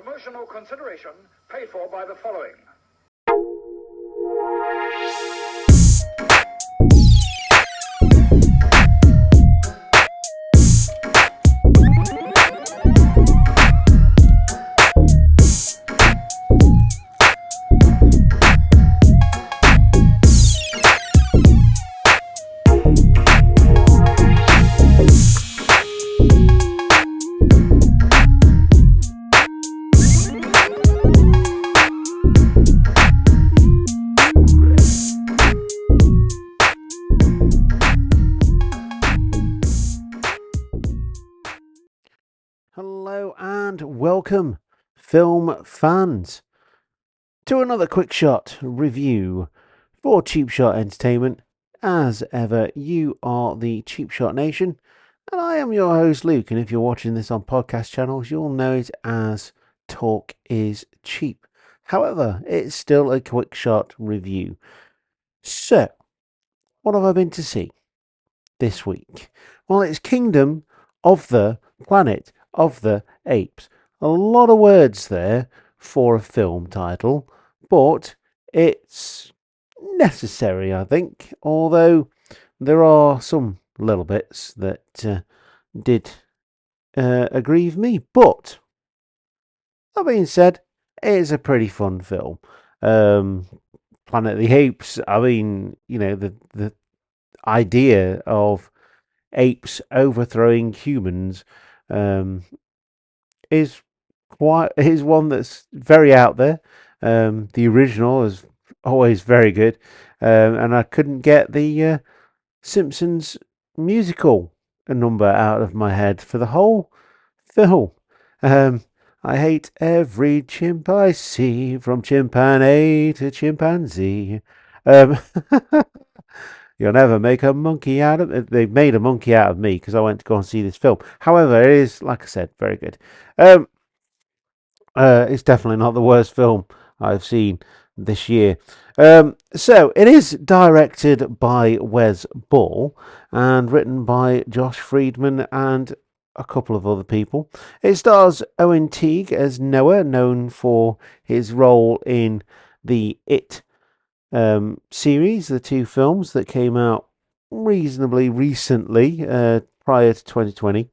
Promotional consideration paid for by the following. Hello and welcome, film fans, to another quick shot review for Cheap Shot Entertainment. As ever, you are the Cheap Shot Nation, and I am your host Luke. And if you're watching this on podcast channels, you'll know it as Talk is Cheap. However, it's still a quick shot review. So, what have I been to see this week? Well, it's Kingdom of the Planet of the Apes. A lot of words there for a film title, but it's necessary, I think, although there are some little bits that did aggrieve me. But that being said, it is a pretty fun film. Planet of the Apes, I mean, you know, the idea of apes overthrowing humans is one that's very out there. The original is always very good, and I couldn't get the Simpsons musical number out of my head for the whole film. I hate every chimp I see, from chimpanzee to chimpanzee. Um, You'll never make a monkey out of... They made a monkey out of me because I went to go and see this film. However, it is, like I said, very good. It's definitely not the worst film I've seen this year. So, it is directed by Wes Ball and written by Josh Friedman and a couple of other people. It stars Owen Teague as Noah, known for his role in the It series, the two films that came out reasonably recently, prior to 2020,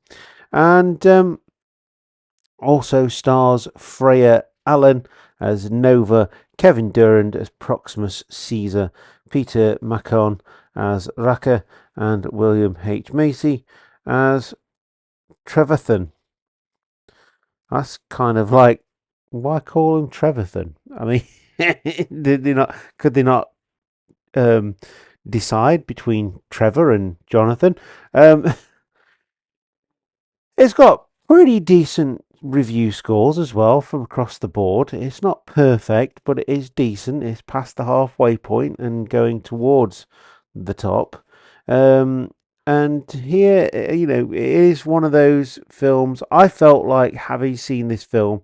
and also stars Freya Allen as Nova, Kevin Durand as Proximus Caesar, Peter Macon as Raka, and William H. Macy as Trevathan. That's kind of like, why call him Trevathan? I mean, could they not decide between Trevor and Jonathan? It's got pretty decent review scores as well from across the board. It's not perfect, but it is decent. It's past the halfway point and going towards the top. And here, you know, it is one of those films. I felt like, having seen this film,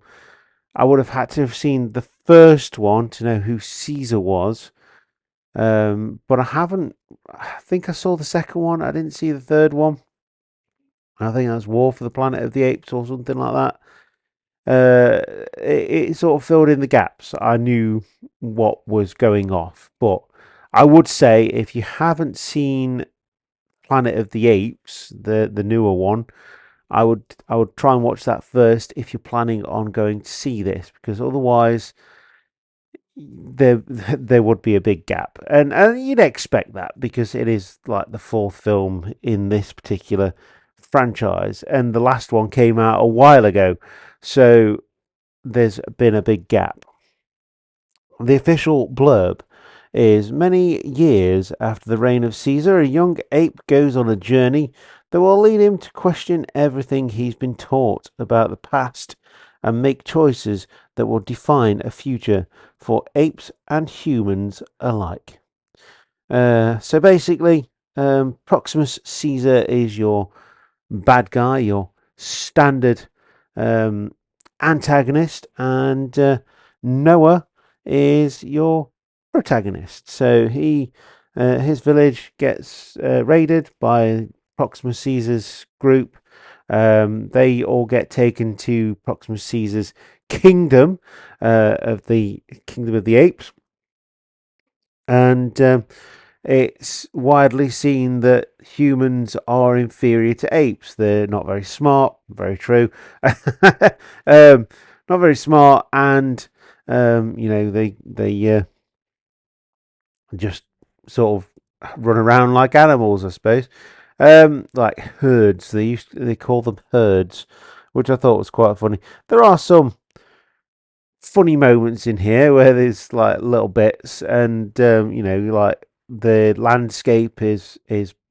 I would have had to have seen the first one to know who Caesar was. But I haven't. I think I saw the second one. I didn't see the third one. I think that's War for the Planet of the Apes or something like that. It sort of filled in the gaps. I knew what was going off, but I would say, if you haven't seen Planet of the Apes, the newer one, I would try and watch that first if you're planning on going to see this, because otherwise there would be a big gap, and you'd expect that because it is like the fourth film in this particular franchise, and the last one came out a while ago, so there's been a big gap. The official blurb is: many years after the reign of Caesar, a young ape goes on a journey that will lead him to question everything he's been taught about the past and make choices that will define a future for apes and humans alike. So basically, Proximus Caesar is your bad guy, your standard antagonist, and Noah is your protagonist. So his village gets raided by Proximus Caesar's group. They all get taken to Proximus Caesar's kingdom of the Kingdom of the Apes, and it's widely seen that humans are inferior to apes. They're not very smart. Very true. um, Not very smart, and they just sort of run around like animals, I suppose. Like herds. They call them herds, which I thought was quite funny. There are some funny moments in here where there's like little bits, and like the landscape is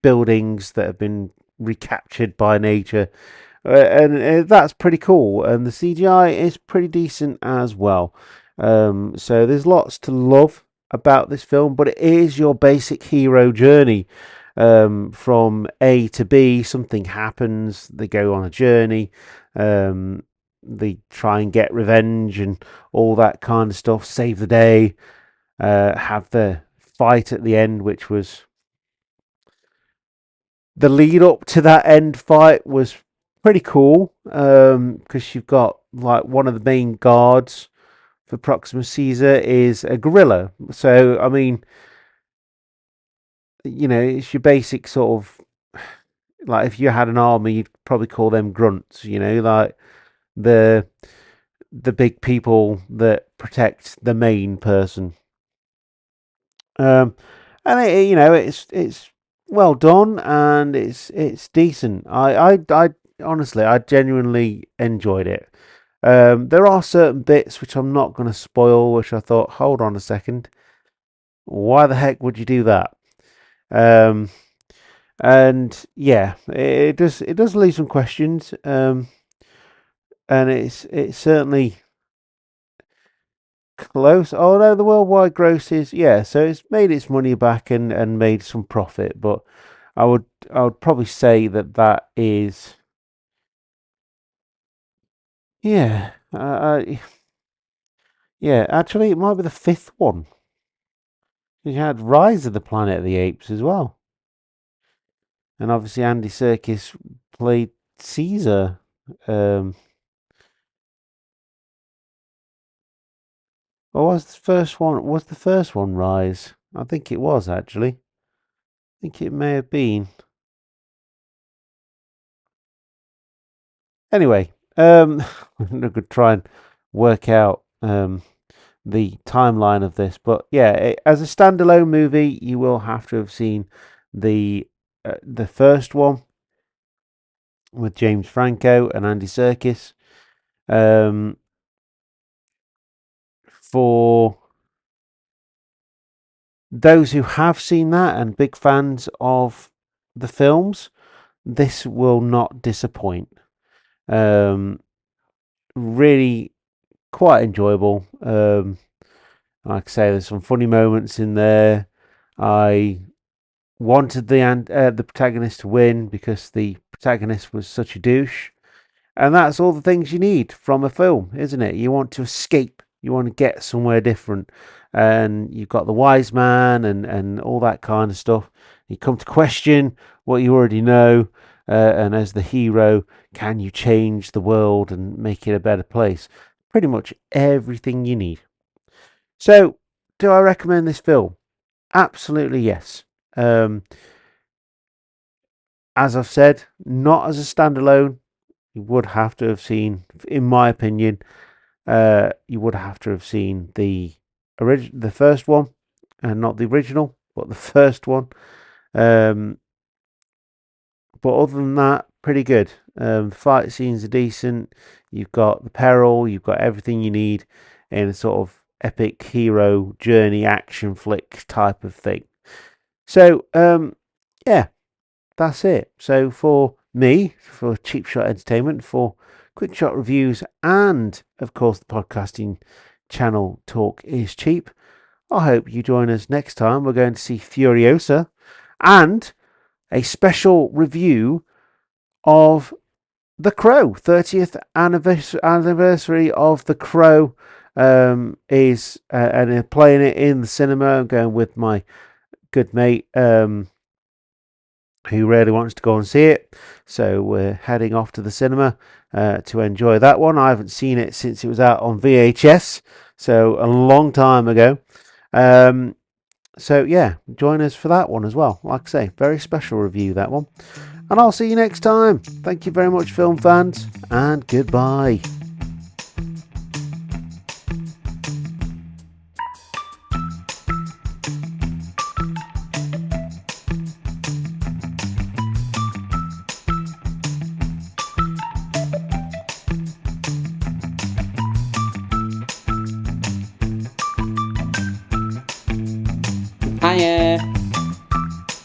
buildings that have been recaptured by nature, and that's pretty cool. And the CGI is pretty decent as well. So there's lots to love about this film, but it is your basic hero journey. From A to B, something happens. They go on a journey. Um, they try and get revenge and all that kind of stuff. Save the day. Have the fight at the end, which was the lead up to that end fight was pretty cool. Because you've got like one of the main guards for Proxima Caesar is a gorilla. So I mean, it's your basic sort of like if you had an army, you'd probably call them grunts. Like the the big people that protect the main person. Um, and it's well done and it's decent. I honestly I genuinely enjoyed it. There are certain bits which I'm not going to spoil, which I thought, hold on a second, why the heck would you do that? Um, and yeah, it does leave some questions. And it's certainly close. Oh no, the worldwide gross is, yeah, so it's made its money back and made some profit, but I would probably say that is, yeah, yeah. Actually, it might be the fifth one. You had Rise of the Planet of the Apes as well, and obviously Andy Serkis played Caesar. Um, or was the first one? Was the first one Rise? I think it was actually. I think it may have been. Anyway, I could try and work out the timeline of this, but yeah, as a standalone movie, you will have to have seen the first one with James Franco and Andy Serkis. Um, for those who have seen that and big fans of the films, this will not disappoint. Um, Really quite enjoyable. Like I say, there's some funny moments in there. I wanted the protagonist to win because the protagonist was such a douche, and that's all the things you need from a film, isn't it? You want to escape, you want to get somewhere different, and you've got the wise man and all that kind of stuff. You come to question what you already know, and as the hero, can you change the world and make it a better place? Pretty much everything you need. So, do I recommend this film? Absolutely yes. Um, as I've said, not as a standalone. You would have to have seen, in my opinion, you would have to have seen the first one, and not the original, but the first one. Um, but other than that, pretty good. Fight scenes are decent. You've got the peril. You've got everything you need in a sort of epic hero journey action flick type of thing. So, yeah, that's it. So for me, for Cheap Shot Entertainment, for Quick Shot Reviews, and of course the podcasting channel Talk is Cheap, I hope you join us next time. We're going to see Furiosa and a special review of The Crow. 30th anniversary of The Crow is and they're playing it in the cinema. I'm going with my good mate who really wants to go and see it. So we're heading off to the cinema to enjoy that one. I haven't seen it since it was out on VHS, so a long time ago. So yeah, join us for that one as well. Like I say, very special review, that one. And I'll see you next time. Thank you very much, film fans, and goodbye. Hiya.